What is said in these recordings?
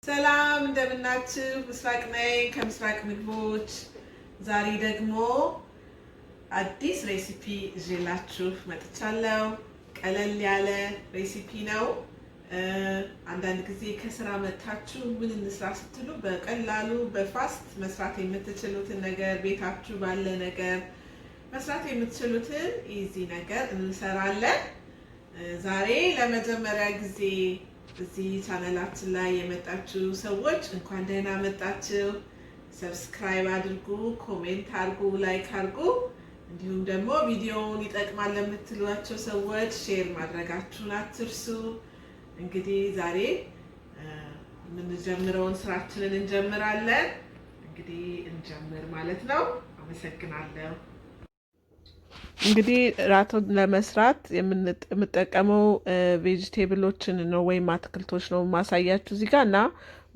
ሰላም እንደምናችሁ ምስራቅ ነኝ ከምስራቅ ምግቦች ዛሬ ደግሞ አዲስ ሬሲፒ ይዤላችሁ መጥቻለሁ። ቀለል ያለ ሬሲፒ ነው። አንዳንድ ጊዜ ከስራ መጥታችሁ ምን እንስራ ስትሉ በቀላሉ በፋስት መስራት የምትችሉትን ነገር ቤታችሁ ባለ ነገር መስራት የምትችሉትን ኢዚ ነገር እንሰራለን። ዛሬ ለመጀመሪያ ጊዜ እዚህ ቻናላችን ላይ የመጣችሁ ሰዎች እንኳን ደህና መጣችሁ። ሰብስክራይብ አድርጉ፣ ኮሜንት አድርጉ፣ ላይክ አድርጉ። እንዲሁም ደግሞ ቪዲዮውን ይጠቅማል ለምትሏቸው ሰዎች ሼር ማድረጋችሁን አትርሱ። እንግዲህ ዛሬ የምንጀምረውን ስራችንን እንጀምራለን። እንግዲህ እንጀምር ማለት ነው። አመሰግናለሁ። እንግዲህ ራቶን ለመስራት የምንጠቀመው ቬጂቴብሎችን ነው ወይም አትክልቶች ነው ማሳያችሁ እዚህ ጋር እና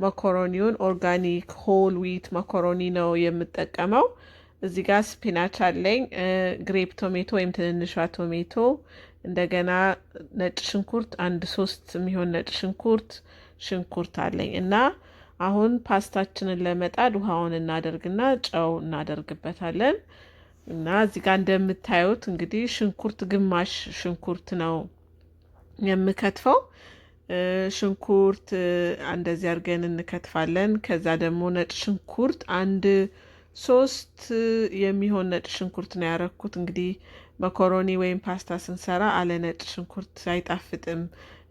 መኮሮኒውን ኦርጋኒክ ሆል ዊት መኮሮኒ ነው የምጠቀመው። እዚህ ጋር ስፒናች አለኝ፣ ግሬፕ ቶሜቶ ወይም ትንንሿ ቶሜቶ፣ እንደገና ነጭ ሽንኩርት 1-3 የሚሆን ነጭ ሽንኩርት አለኝ እና አሁን ፓስታችንን ለመጣድ ውሃውን እናደርግና ጨው እናደርግበታለን። እና እዚህ ጋር እንደምታዩት እንግዲህ ሽንኩርት ግማሽ ሽንኩርት ነው የምከትፈው። ሽንኩርት እንደዚህ አድርገን እንከትፋለን። ከዛ ደግሞ ነጭ ሽንኩርት 1-3 የሚሆን ነጭ ሽንኩርት ነው ያረኩት። እንግዲህ መኮሮኒ ወይም ፓስታ ስንሰራ አለ ነጭ ሽንኩርት አይጣፍጥም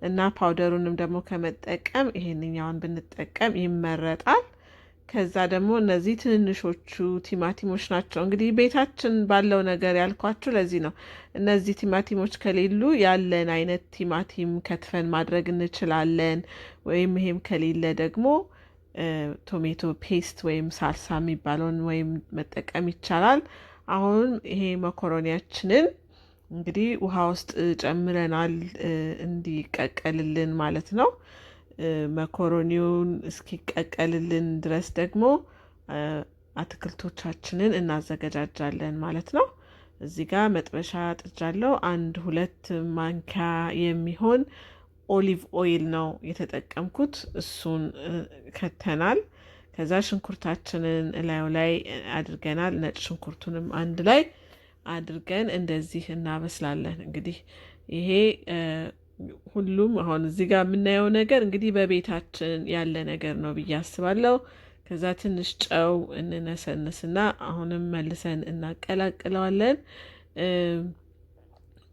እና ፓውደሩንም ደግሞ ከመጠቀም ይሄንኛውን ብንጠቀም ይመረጣል። ከዛ ደግሞ እነዚህ ትንንሾቹ ቲማቲሞች ናቸው። እንግዲህ ቤታችን ባለው ነገር ያልኳችሁ ለዚህ ነው። እነዚህ ቲማቲሞች ከሌሉ ያለን አይነት ቲማቲም ከትፈን ማድረግ እንችላለን። ወይም ይሄም ከሌለ ደግሞ ቶሜቶ ፔስት ወይም ሳልሳ የሚባለውን ወይም መጠቀም ይቻላል። አሁን ይሄ መኮሮኒያችንን እንግዲህ ውሃ ውስጥ ጨምረናል እንዲቀቀልልን ማለት ነው። መኮሮኒውን እስኪቀቀልልን ድረስ ደግሞ አትክልቶቻችንን እናዘገጃጃለን ማለት ነው። እዚህ ጋር መጥበሻ ጥጃለሁ። 1-2 ማንኪያ የሚሆን ኦሊቭ ኦይል ነው የተጠቀምኩት። እሱን ከተናል። ከዛ ሽንኩርታችንን እላዩ ላይ አድርገናል። ነጭ ሽንኩርቱንም አንድ ላይ አድርገን እንደዚህ እናበስላለን። እንግዲህ ይሄ ሁሉም አሁን እዚህ ጋር የምናየው ነገር እንግዲህ በቤታችን ያለ ነገር ነው ብዬ አስባለሁ። ከዛ ትንሽ ጨው እንነሰንስና አሁንም መልሰን እናቀላቅለዋለን።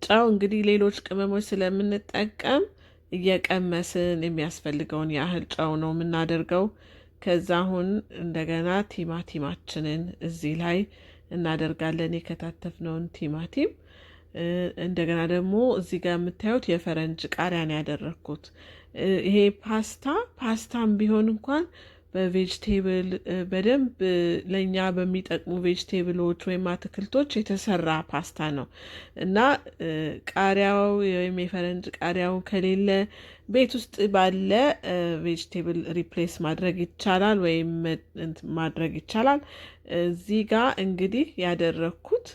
ጨው እንግዲህ ሌሎች ቅመሞች ስለምንጠቀም እየቀመስን የሚያስፈልገውን ያህል ጨው ነው የምናደርገው። ከዛ አሁን እንደገና ቲማቲማችንን እዚህ ላይ እናደርጋለን፣ የከታተፍነውን ቲማቲም። እንደገና ደግሞ እዚህ ጋር የምታዩት የፈረንጅ ቃሪያን ያደረግኩት። ይሄ ፓስታም ቢሆን እንኳን በቬጅቴብል በደንብ ለእኛ በሚጠቅሙ ቬጅቴብሎች ወይም አትክልቶች የተሰራ ፓስታ ነው እና ቃሪያው ወይም የፈረንጅ ቃሪያው ከሌለ ቤት ውስጥ ባለ ቬጅቴብል ሪፕሌስ ማድረግ ይቻላል ወይም ማድረግ ይቻላል። እዚህ ጋር እንግዲህ ያደረግኩት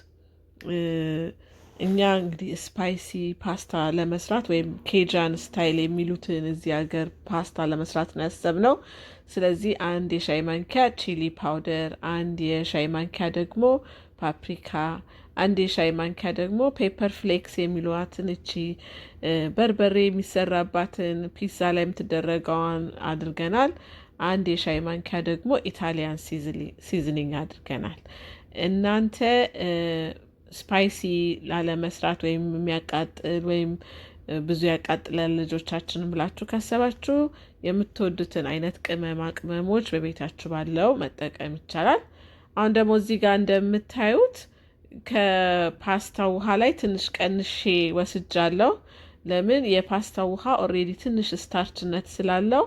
እኛ እንግዲህ ስፓይሲ ፓስታ ለመስራት ወይም ኬጃን ስታይል የሚሉትን እዚህ ሀገር ፓስታ ለመስራት ነው ያሰብነው። ስለዚህ 1 የሻይ ማንኪያ ቺሊ ፓውደር፣ 1 የሻይ ማንኪያ ደግሞ ፓፕሪካ፣ 1 የሻይ ማንኪያ ደግሞ ፔፐር ፍሌክስ የሚሏትን እቺ በርበሬ የሚሰራባትን ፒዛ ላይ የምትደረገዋን አድርገናል። 1 የሻይ ማንኪያ ደግሞ ኢታሊያን ሲዝኒንግ አድርገናል። እናንተ ስፓይሲ ላለመስራት ወይም የሚያቃጥል ወይም ብዙ ያቃጥላል ልጆቻችንን ብላችሁ ካሰባችሁ የምትወዱትን አይነት ቅመሞች በቤታችሁ ባለው መጠቀም ይቻላል። አሁን ደግሞ እዚህ ጋር እንደምታዩት ከፓስታ ውሃ ላይ ትንሽ ቀንሼ ወስጃለሁ። ለምን? የፓስታ ውሃ ኦልሬዲ ትንሽ ስታርችነት ስላለው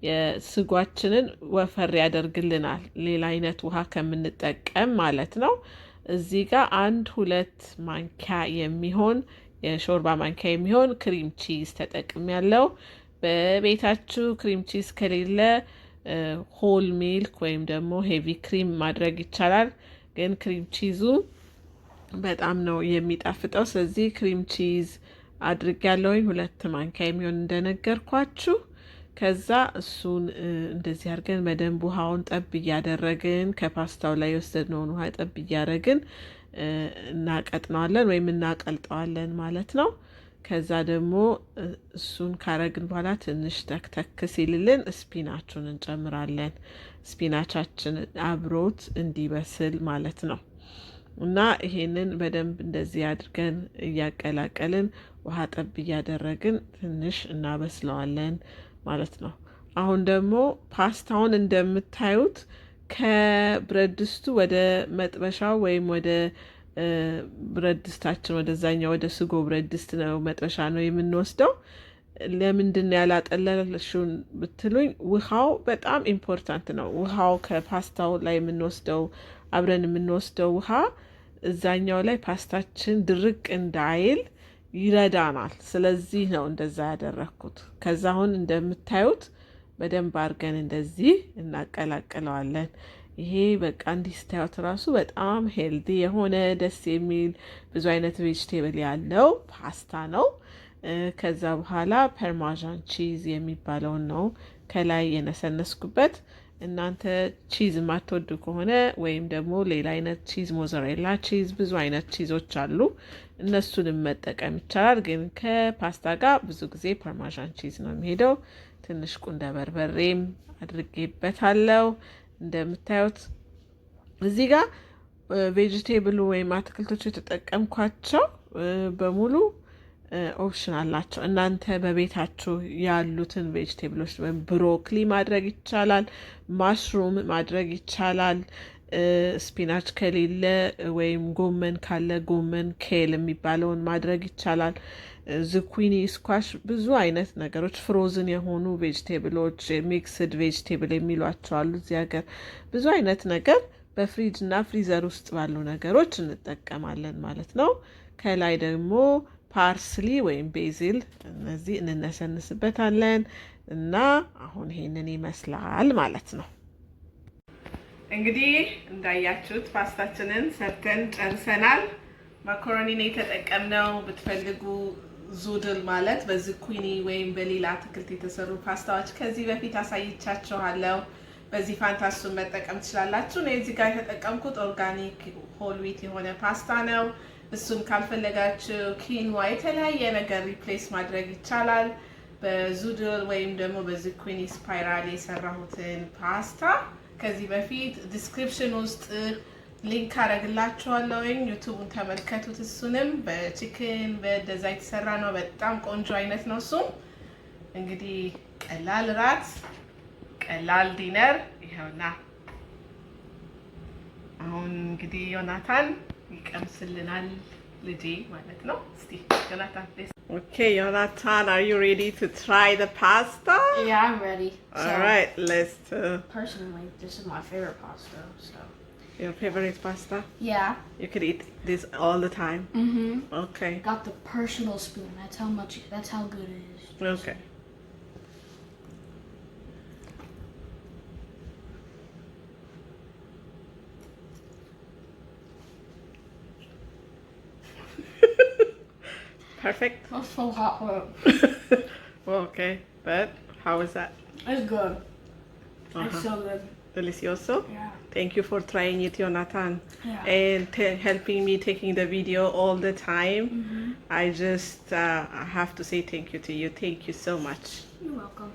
የስጓችንን ወፈር ያደርግልናል፣ ሌላ አይነት ውሃ ከምንጠቀም ማለት ነው። እዚህ ጋር 1-2 ማንኪያ የሚሆን የሾርባ ማንኪያ የሚሆን ክሪም ቺዝ ተጠቅም ያለው። በቤታችሁ ክሪም ቺዝ ከሌለ ሆል ሚልክ ወይም ደግሞ ሄቪ ክሪም ማድረግ ይቻላል። ግን ክሪም ቺዙ በጣም ነው የሚጣፍጠው። ስለዚህ ክሪም ቺዝ አድርግ ያለውኝ 2 ማንኪያ የሚሆን እንደነገርኳችሁ። ከዛ እሱን እንደዚህ አድርገን በደንብ ውሃውን ጠብ እያደረግን ከፓስታው ላይ የወሰድነውን ውሃ ጠብ እያደረግን እናቀጥነዋለን ወይም እናቀልጠዋለን ማለት ነው። ከዛ ደግሞ እሱን ካረግን በኋላ ትንሽ ተክተክ ሲልልን ስፒናቹን እንጨምራለን። ስፒናቻችን አብሮት እንዲበስል ማለት ነው። እና ይሄንን በደንብ እንደዚህ አድርገን እያቀላቀልን ውሃ ጠብ እያደረግን ትንሽ እናበስለዋለን ማለት ነው። አሁን ደግሞ ፓስታውን እንደምታዩት ከብረት ድስቱ ወደ መጥበሻው ወይም ወደ ብረት ድስታችን ወደዛኛው ወደ ስጎ ብረት ድስት ነው መጥበሻ ነው የምንወስደው። ለምንድን ነው ያላጠለልሽው ብትሉኝ፣ ውሃው በጣም ኢምፖርታንት ነው። ውሃው ከፓስታው ላይ የምንወስደው አብረን የምንወስደው ውሃ እዛኛው ላይ ፓስታችን ድርቅ እንዳይል ይረዳናል። ስለዚህ ነው እንደዛ ያደረኩት። ከዛ አሁን እንደምታዩት በደንብ አድርገን እንደዚህ እናቀላቅለዋለን። ይሄ በቃ እንዲህ ስታዩት ራሱ በጣም ሄልዲ የሆነ ደስ የሚል ብዙ አይነት ቬጅቴብል ያለው ፓስታ ነው። ከዛ በኋላ ፐርማዣን ቺዝ የሚባለውን ነው ከላይ የነሰነስኩበት። እናንተ ቺዝ የማትወዱ ከሆነ ወይም ደግሞ ሌላ አይነት ቺዝ፣ ሞዘሬላ ቺዝ፣ ብዙ አይነት ቺዞች አሉ፣ እነሱንም መጠቀም ይቻላል። ግን ከፓስታ ጋር ብዙ ጊዜ ፐርማዣን ቺዝ ነው የሚሄደው። ትንሽ ቁንደ በርበሬም አድርጌበታለሁ። እንደምታዩት እዚህ ጋር ቬጅቴብሉ ወይም አትክልቶቹ የተጠቀምኳቸው በሙሉ ኦፕሽናል ናቸው። እናንተ በቤታችሁ ያሉትን ቬጅቴብሎች ወይም ብሮኮሊ ማድረግ ይቻላል፣ ማሽሩም ማድረግ ይቻላል። ስፒናች ከሌለ ወይም ጎመን ካለ ጎመን ኬል የሚባለውን ማድረግ ይቻላል። ዝኩኒ፣ ስኳሽ፣ ብዙ አይነት ነገሮች ፍሮዝን የሆኑ ቬጅቴብሎች ሚክስድ ቬጅቴብል የሚሏቸው አሉ እዚህ ሀገር። ብዙ አይነት ነገር በፍሪጅ እና ፍሪዘር ውስጥ ባሉ ነገሮች እንጠቀማለን ማለት ነው። ከላይ ደግሞ ፓርስሊ ወይም ቤዚል እነዚህ እንነሰንስበታለን እና አሁን ይሄንን ይመስላል ማለት ነው። እንግዲህ እንዳያችሁት ፓስታችንን ሰርተን ጨርሰናል። ማካሮኒ ነው የተጠቀምነው። ብትፈልጉ ዙድል ማለት በዝኩኒ ወይም በሌላ አትክልት የተሰሩ ፓስታዎች ከዚህ በፊት አሳይቻችኋለሁ። በዚህ ፋንታ እሱን መጠቀም ትችላላችሁ። እኔ እዚህ ጋር የተጠቀምኩት ኦርጋኒክ ሆል ዊት የሆነ ፓስታ ነው። እሱን ካልፈለጋችሁ ኪንዋ፣ የተለያየ ነገር ሪፕሌስ ማድረግ ይቻላል። በዙድል ወይም ደግሞ በዝኩኒ ስፓይራል የሰራሁትን ፓስታ ከዚህ በፊት ዲስክሪፕሽን ውስጥ ሊንክ አደርግላችኋለሁ። ዩቱቡን ተመልከቱት። እሱንም በቺክን በደዛ የተሰራ ነው። በጣም ቆንጆ አይነት ነው። እሱም እንግዲህ ቀላል ራት፣ ቀላል ዲነር ይኸውና። አሁን እንግዲህ ዮናታን ይቀምስልናል፣ ልጄ ማለት ነው። እስቲ ዮናታን Okay, Jonathan, are you ready to try the pasta? Yeah, I'm ready. All right, let's... Personally, this is my favorite pasta, so... Your favorite pasta? Yeah. You could eat this all the time? Mm-hmm. Okay. Got the personal spoon. That's how good it is. Okay. Perfect. That's so hot. Well, okay, but how is that? It's good. It's so good. Delicioso? Yeah. Thank you for trying it, Jonathan. Yeah. And helping me taking the video all the time. Mm-hmm. I just I have to say thank you to you. Thank you so much. You're welcome.